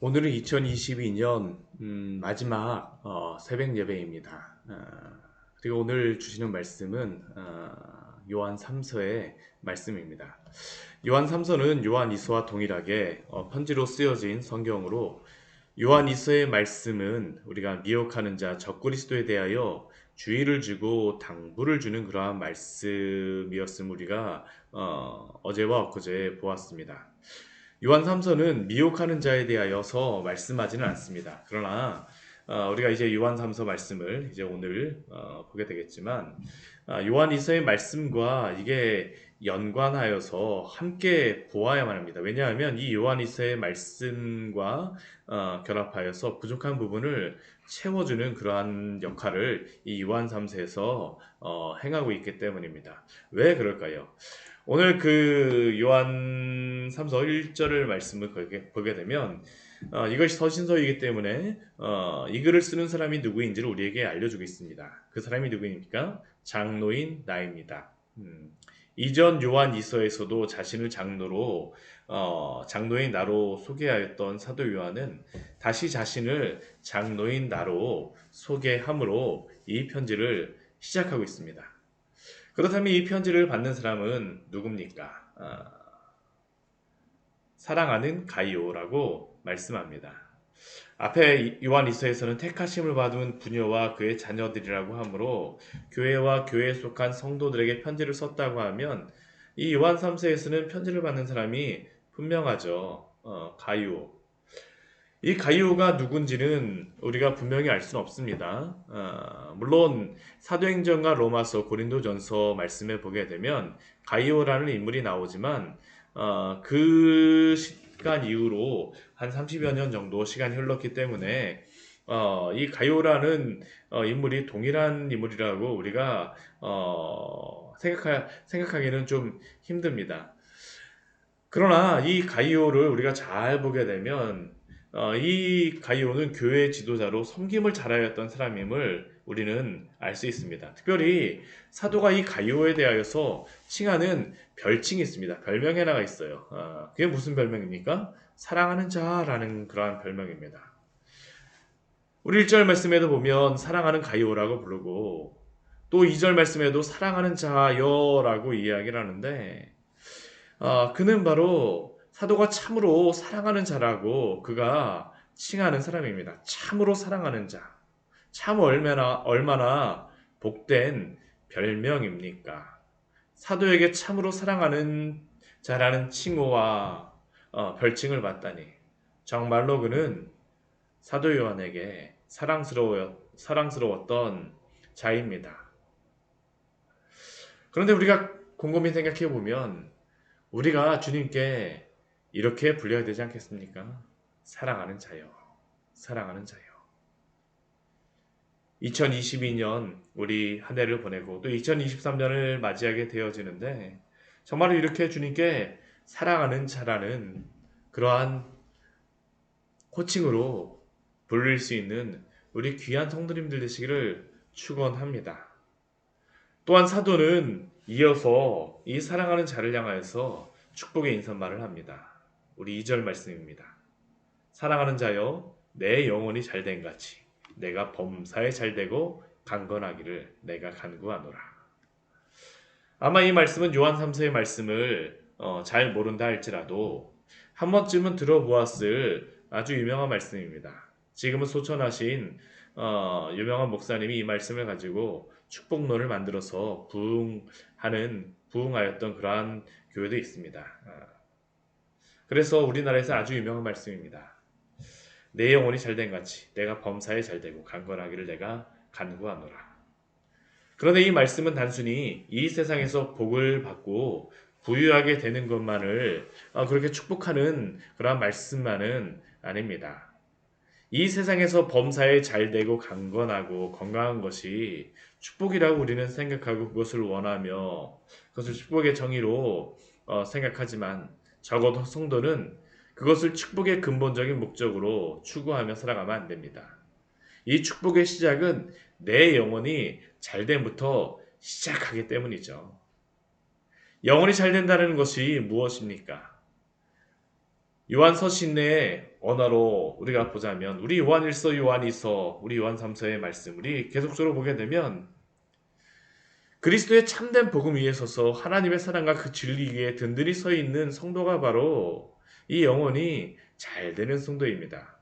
오늘은 2022년 마지막 새벽 예배입니다. 그리고 오늘 주시는 말씀은 요한 3서의 말씀입니다. 요한 3서는 요한 2서와 동일하게 편지로 쓰여진 성경으로 요한 2서의 말씀은 우리가 미혹하는 자 적그리스도에 대하여 주의를 주고 당부를 주는 그러한 말씀이었음을 우리가 어제와 엊그제 보았습니다. 요한 3서는 미혹하는 자에 대하여서 말씀하지는 않습니다. 그러나 우리가 이제 요한 3서 말씀을 이제 오늘 보게 되겠지만 요한 2서의 말씀과 이게 연관하여서 함께 보아야만 합니다. 왜냐하면 이 요한 2서의 말씀과 결합하여서 부족한 부분을 채워주는 그러한 역할을 이 요한 3서에서 행하고 있기 때문입니다. 왜 그럴까요? 오늘 그 요한 3서 1절을 말씀을 보게 되면 이것이 서신서이기 때문에 이 글을 쓰는 사람이 누구인지를 우리에게 알려주고 있습니다. 그 사람이 누구입니까? 장로인 나입니다. 이전 요한 2서에서도 자신을 장로로 장로인 나로 소개하였던 사도 요한은 다시 자신을 장로인 나로 소개함으로 이 편지를 시작하고 있습니다. 그렇다면 이 편지를 받는 사람은 누굽니까? 사랑하는 가이오라고 말씀합니다. 앞에 요한 2서에서는 택하심을 받은 부녀와 그의 자녀들이라고 하므로 교회와 교회에 속한 성도들에게 편지를 썼다고 하면 이 요한 3서에서는 편지를 받는 사람이 분명하죠. 가이오. 이 가이오가 누군지는 우리가 분명히 알 수는 없습니다. 물론 사도행전과 로마서, 고린도전서 말씀에 보게 되면 가이오라는 인물이 나오지만 그 시간 이후로 한 30여 년 정도 시간이 흘렀기 때문에 이 가이오라는 인물이 동일한 인물이라고 우리가 생각하기는 좀 힘듭니다. 그러나 이 가이오를 우리가 잘 보게 되면 이 가이오는 교회 지도자로 섬김을 잘하였던 사람임을 우리는 알 수 있습니다. 특별히 사도가 이 가이오에 대하여서 칭하는 별칭이 있습니다. 별명이 하나가 있어요. 그게 무슨 별명입니까? 사랑하는 자라는 그러한 별명입니다. 우리 1절 말씀에도 보면 사랑하는 가이오라고 부르고 또 2절 말씀에도 사랑하는 자여라고 이야기를 하는데 그는 바로 사도가 참으로 사랑하는 자라고 그가 칭하는 사람입니다. 참으로 사랑하는 자. 참 얼마나 복된 별명입니까? 사도에게 참으로 사랑하는 자라는 칭호와 별칭을 받다니. 정말로 그는 사도 요한에게 사랑스러웠던 자입니다. 그런데 우리가 곰곰이 생각해 보면 우리가 주님께 이렇게 불려야 되지 않겠습니까? 사랑하는 자요. 사랑하는 자요. 2022년 우리 한 해를 보내고 또 2023년을 맞이하게 되어지는데 정말로 이렇게 주님께 사랑하는 자라는 그러한 호칭으로 부를 수 있는 우리 귀한 성도님들 되시기를 축원합니다. 또한 사도는 이어서 이 사랑하는 자를 향하여서 축복의 인사말을 합니다. 우리 2절 말씀입니다. 사랑하는 자여 내 영혼이 잘된 같이 내가 범사에 잘되고 강건하기를 내가 간구하노라. 아마 이 말씀은 요한 3서의 말씀을 잘 모른다 할지라도 한 번쯤은 들어보았을 아주 유명한 말씀입니다. 지금은 소천하신 유명한 목사님이 이 말씀을 가지고 축복론을 만들어서 부흥하였던 그러한 교회도 있습니다. 그래서 우리나라에서 아주 유명한 말씀입니다. 내 영혼이 잘된 같이 내가 범사에 잘되고 강건하기를 내가 간구하노라. 그런데 이 말씀은 단순히 이 세상에서 복을 받고 부유하게 되는 것만을 그렇게 축복하는 그러한 말씀만은 아닙니다. 이 세상에서 범사에 잘되고 강건하고 건강한 것이 축복이라고 우리는 생각하고 그것을 원하며 그것을 축복의 정의로 생각하지만 적어도 성도는 그것을 축복의 근본적인 목적으로 추구하며 살아가면 안 됩니다. 이 축복의 시작은 내 영혼이 잘됨부터 시작하기 때문이죠. 영혼이 잘 된다는 것이 무엇입니까? 요한 서신 내에 언어로 우리가 보자면 우리 요한 1서, 요한 2서, 우리 요한 3서의 말씀 우리 계속적으로 보게 되면 그리스도의 참된 복음 위에 서서 하나님의 사랑과 그 진리 위에 든든히 서 있는 성도가 바로 이 영혼이 잘 되는 성도입니다.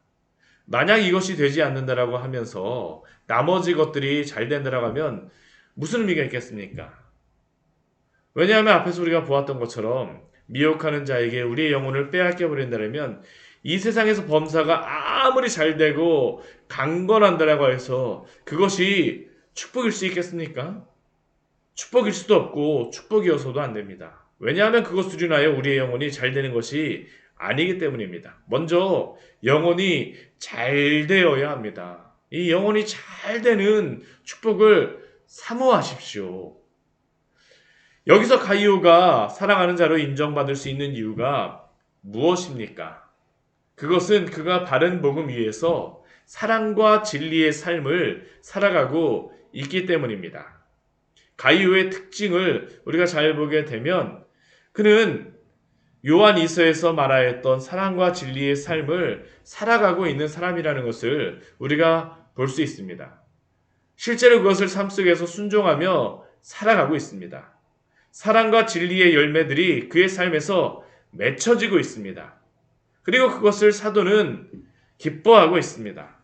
만약 이것이 되지 않는다라고 하면서 나머지 것들이 잘 된다라고 하면 무슨 의미가 있겠습니까? 왜냐하면 앞에서 우리가 보았던 것처럼 미혹하는 자에게 우리의 영혼을 빼앗겨 버린다면 이 세상에서 범사가 아무리 잘 되고 강건한다라고 해서 그것이 축복일 수 있겠습니까? 축복일 수도 없고 축복이어서도 안 됩니다. 왜냐하면 그것으로 인하여 우리의 영혼이 잘 되는 것이 아니기 때문입니다. 먼저 영혼이 잘 되어야 합니다. 이 영혼이 잘 되는 축복을 사모하십시오. 여기서 가이오가 사랑하는 자로 인정받을 수 있는 이유가 무엇입니까? 그것은 그가 바른 복음 위에서 사랑과 진리의 삶을 살아가고 있기 때문입니다. 가이오의 특징을 우리가 잘 보게 되면 그는 요한 2서에서 말하였던 사랑과 진리의 삶을 살아가고 있는 사람이라는 것을 우리가 볼 수 있습니다. 실제로 그것을 삶 속에서 순종하며 살아가고 있습니다. 사랑과 진리의 열매들이 그의 삶에서 맺혀지고 있습니다. 그리고 그것을 사도는 기뻐하고 있습니다.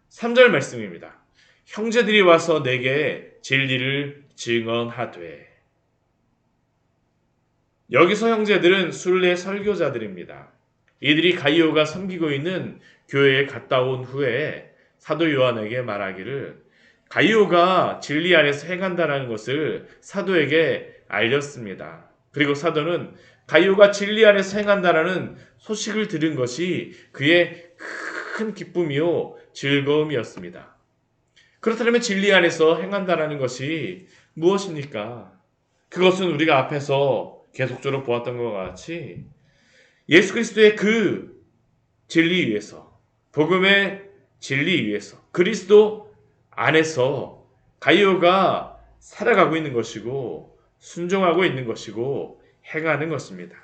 3절 말씀입니다. 형제들이 와서 내게 진리를 증언하되. 여기서 형제들은 순례 설교자들입니다. 이들이 가이오가 섬기고 있는 교회에 갔다 온 후에 사도 요한에게 말하기를 가이오가 진리 안에서 행한다는 것을 사도에게 알렸습니다. 그리고 사도는 가이오가 진리 안에서 행한다는 소식을 들은 것이 그의 큰 기쁨이요 즐거움이었습니다. 그렇다면 진리 안에서 행한다는 것이 무엇입니까? 그것은 우리가 앞에서 계속적으로 보았던 것과 같이 예수 그리스도의 그 진리 위에서, 복음의 진리 위에서, 그리스도 안에서 가이오가 살아가고 있는 것이고 순종하고 있는 것이고 행하는 것입니다.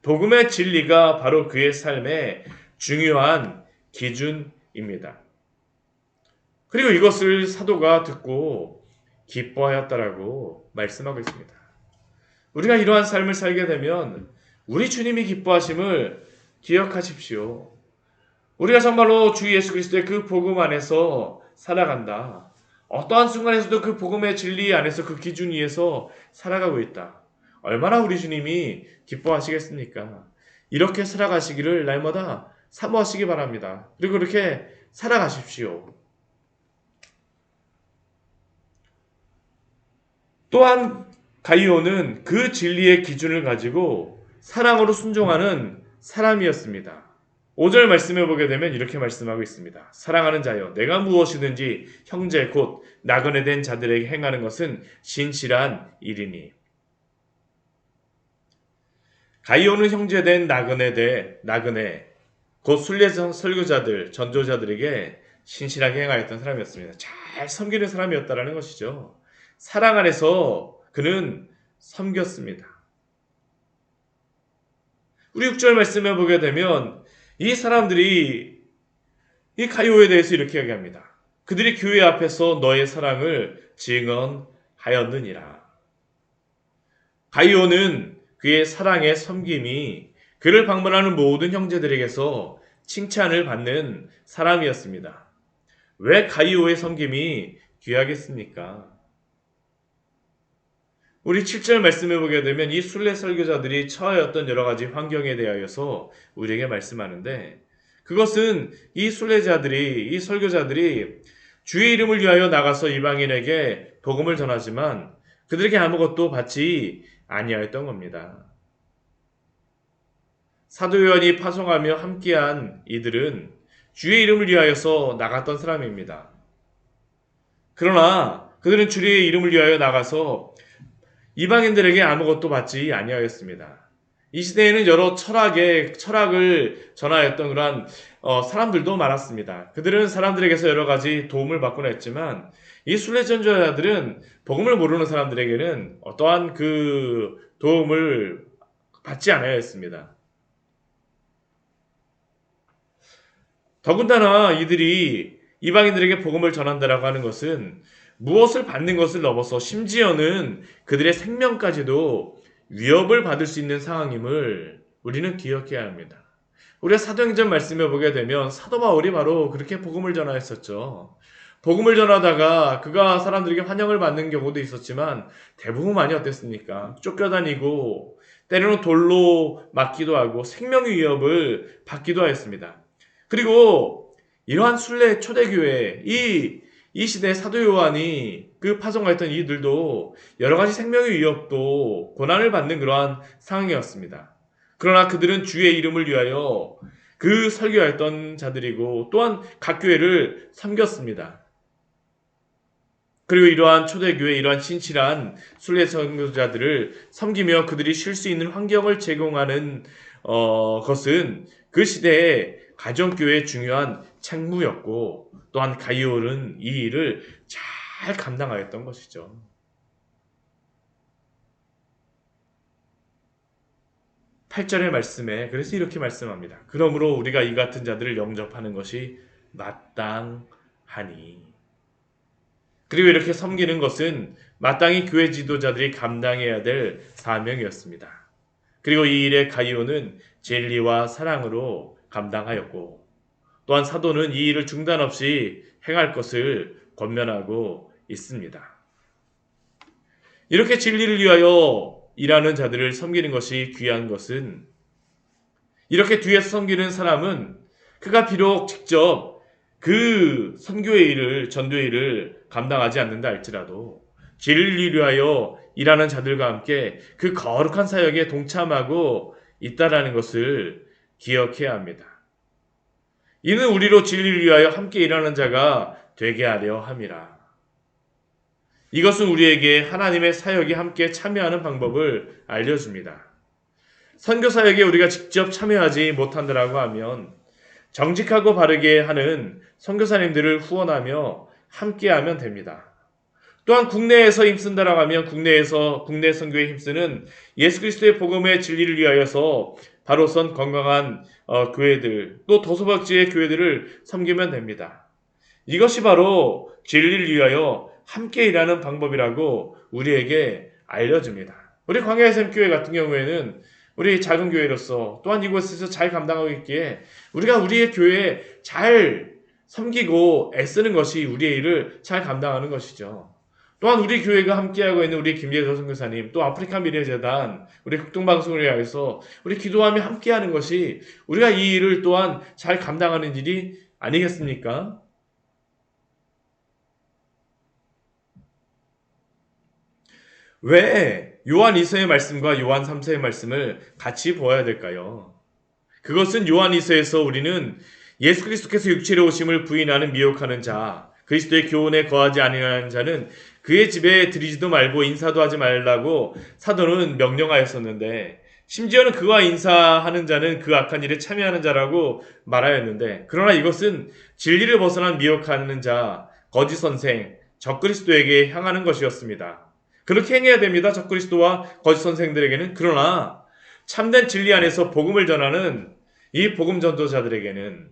복음의 진리가 바로 그의 삶의 중요한 기준입니다. 그리고 이것을 사도가 듣고 기뻐하였다라고 말씀하고 있습니다. 우리가 이러한 삶을 살게 되면 우리 주님이 기뻐하심을 기억하십시오. 우리가 정말로 주 예수 그리스도의 그 복음 안에서 살아간다. 어떠한 순간에서도 그 복음의 진리 안에서 그 기준 위에서 살아가고 있다. 얼마나 우리 주님이 기뻐하시겠습니까? 이렇게 살아가시기를 날마다 사모하시기 바랍니다. 그리고 그렇게 살아가십시오. 또한 가이오는 그 진리의 기준을 가지고 사랑으로 순종하는 사람이었습니다. 5절 말씀해 보게 되면 이렇게 말씀하고 있습니다. 사랑하는 자여, 내가 무엇이든지 형제 곧 나그네 된 자들에게 행하는 것은 신실한 일이니. 가이오는 형제된 나그네 곧 순례 설교자들, 전도자들에게 신실하게 행하였던 사람이었습니다. 잘 섬기는 사람이었다라는 것이죠. 사랑 안에서 그는 섬겼습니다. 우리 6절 말씀해 보게 되면 이 사람들이 이 가이오에 대해서 이렇게 이야기합니다. 그들이 교회 앞에서 너의 사랑을 증언하였느니라. 가이오는 그의 사랑의 섬김이 그를 방문하는 모든 형제들에게서 칭찬을 받는 사람이었습니다. 왜 가이오의 섬김이 귀하겠습니까? 우리 7절 말씀해 보게 되면 이 순례 설교자들이 처하였던 여러 가지 환경에 대하여서 우리에게 말씀하는데 그것은 이 순례자들이 이 설교자들이 주의 이름을 위하여 나가서 이방인에게 복음을 전하지만 그들에게 아무것도 받지 아니하였던 겁니다. 사도 요한이 파송하며 함께한 이들은 주의 이름을 위하여서 나갔던 사람입니다. 그러나 그들은 주의 이름을 위하여 나가서 이방인들에게 아무것도 받지 아니하였습니다. 이 시대에는 여러 철학을 전하였던 그러한 사람들도 많았습니다. 그들은 사람들에게서 여러 가지 도움을 받곤 했지만 이 순례전도자들은 복음을 모르는 사람들에게는 어떠한 그 도움을 받지 않아야 했습니다. 더군다나 이들이 이방인들에게 복음을 전한다라고 하는 것은 무엇을 받는 것을 넘어서 심지어는 그들의 생명까지도 위협을 받을 수 있는 상황임을 우리는 기억해야 합니다. 우리가 사도행전 말씀에 보게 되면 사도 바울이 바로 그렇게 복음을 전하였었죠. 복음을 전하다가 그가 사람들에게 환영을 받는 경우도 있었지만 대부분 많이 어땠습니까? 쫓겨다니고 때로는 돌로 맞기도 하고 생명의 위협을 받기도 하였습니다. 그리고 이러한 순례 초대교회 이 시대의 사도 요한이 그 파송하였던 이들도 여러 가지 생명의 위협도 고난을 받는 그러한 상황이었습니다. 그러나 그들은 주의 이름을 위하여 그 설교했던 자들이고 또한 각 교회를 섬겼습니다. 그리고 이러한 초대교회, 이러한 신실한 순례 선교자들을 섬기며 그들이 쉴 수 있는 환경을 제공하는 것은 그 시대의 가정교회의 중요한 책무였고 또한 가이올은 이 일을 잘 감당하였던 것이죠. 8절의 말씀에 그래서 이렇게 말씀합니다. 그러므로 우리가 이 같은 자들을 영접하는 것이 마땅하니. 그리고 이렇게 섬기는 것은 마땅히 교회 지도자들이 감당해야 될 사명이었습니다. 그리고 이 일에 가이오는 진리와 사랑으로 감당하였고 또한 사도는 이 일을 중단 없이 행할 것을 권면하고 있습니다. 이렇게 진리를 위하여 일하는 자들을 섬기는 것이 귀한 것은 이렇게 뒤에서 섬기는 사람은 그가 비록 직접 그 선교의 일을 전도의 일을 감당하지 않는다 할지라도 진리를 위하여 일하는 자들과 함께 그 거룩한 사역에 동참하고 있다라는 것을 기억해야 합니다. 이는 우리로 진리를 위하여 함께 일하는 자가 되게 하려 함이라. 이것은 우리에게 하나님의 사역에 함께 참여하는 방법을 알려줍니다. 선교 사역에 우리가 직접 참여하지 못한다라고 하면 정직하고 바르게 하는 선교사님들을 후원하며 함께하면 됩니다. 또한 국내에서 힘쓴다라고 하면 국내 선교에 힘쓰는 예수 그리스도의 복음의 진리를 위하여서 바로선 건강한 교회들 또 도서박지의 교회들을 섬기면 됩니다. 이것이 바로 진리를 위하여 함께 일하는 방법이라고 우리에게 알려줍니다. 우리 광야의 샘 교회 같은 경우에는 우리 작은 교회로서 또한 이곳에서 잘 감당하고 있기에 우리가 우리의 교회에 잘 섬기고 애쓰는 것이 우리의 일을 잘 감당하는 것이죠. 또한 우리 교회가 함께하고 있는 우리 김재서 선교사님, 또 아프리카 미래재단, 우리 극동방송을 위해서 우리 기도하며 함께하는 것이 우리가 이 일을 또한 잘 감당하는 일이 아니겠습니까? 왜 요한 2서의 말씀과 요한 3서의 말씀을 같이 보아야 될까요? 그것은 요한 2서에서 우리는 예수 그리스도께서 육체로 오심을 부인하는 미혹하는 자, 그리스도의 교훈에 거하지 아니하는 자는 그의 집에 들이지도 말고 인사도 하지 말라고 사도는 명령하였었는데 심지어는 그와 인사하는 자는 그 악한 일에 참여하는 자라고 말하였는데 그러나 이것은 진리를 벗어난 미혹하는 자, 거짓 선생, 적그리스도에게 향하는 것이었습니다. 그렇게 행해야 됩니다. 적그리스도와 거짓 선생들에게는. 그러나 참된 진리 안에서 복음을 전하는 이 복음 전도자들에게는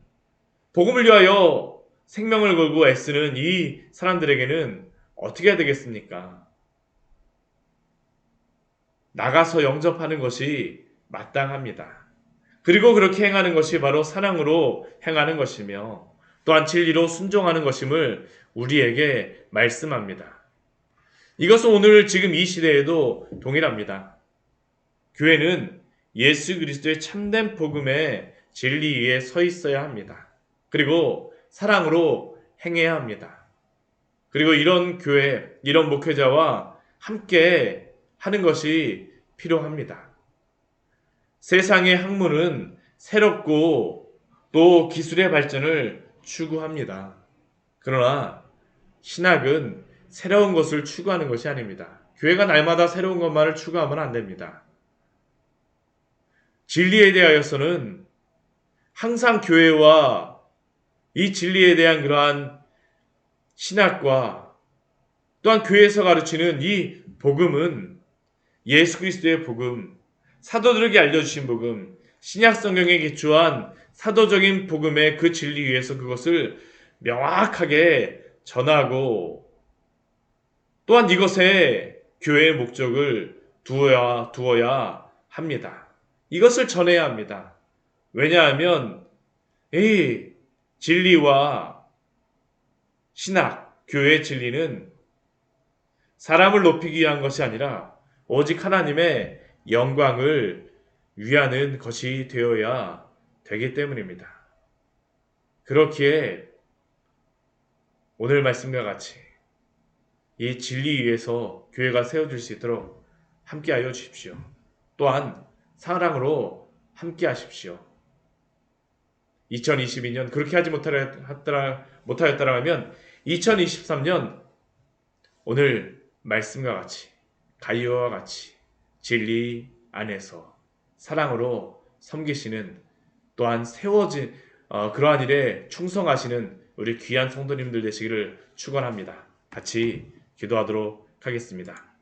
복음을 위하여 생명을 걸고 애쓰는 이 사람들에게는 어떻게 해야 되겠습니까? 나가서 영접하는 것이 마땅합니다. 그리고 그렇게 행하는 것이 바로 사랑으로 행하는 것이며 또한 진리로 순종하는 것임을 우리에게 말씀합니다. 이것은 오늘 지금 이 시대에도 동일합니다. 교회는 예수 그리스도의 참된 복음의 진리 위에 서 있어야 합니다. 그리고 사랑으로 행해야 합니다. 그리고 이런 교회, 이런 목회자와 함께 하는 것이 필요합니다. 세상의 학문은 새롭고 또 기술의 발전을 추구합니다. 그러나 신학은 새로운 것을 추구하는 것이 아닙니다. 교회가 날마다 새로운 것만을 추구하면 안 됩니다. 진리에 대하여서는 항상 교회와 이 진리에 대한 그러한 신학과 또한 교회에서 가르치는 이 복음은 예수 그리스도의 복음, 사도들에게 알려주신 복음, 신약 성경에 기초한 사도적인 복음의 그 진리 위에서 그것을 명확하게 전하고, 또한 이것에 교회의 목적을 두어야 합니다. 이것을 전해야 합니다. 왜냐하면 이 진리와 신학, 교회의 진리는 사람을 높이기 위한 것이 아니라 오직 하나님의 영광을 위하는 것이 되어야 되기 때문입니다. 그렇기에 오늘 말씀과 같이 이 진리 위에서 교회가 세워질 수 있도록 함께하여 주십시오. 또한 사랑으로 함께하십시오. 2022년 그렇게 하지 못하였더라면 2023년 오늘 말씀과 같이 가이오와 같이 진리 안에서 사랑으로 섬기시는, 또한 세워진 그러한 일에 충성하시는 우리 귀한 성도님들 되시기를 축원합니다. 같이 기도하도록 하겠습니다.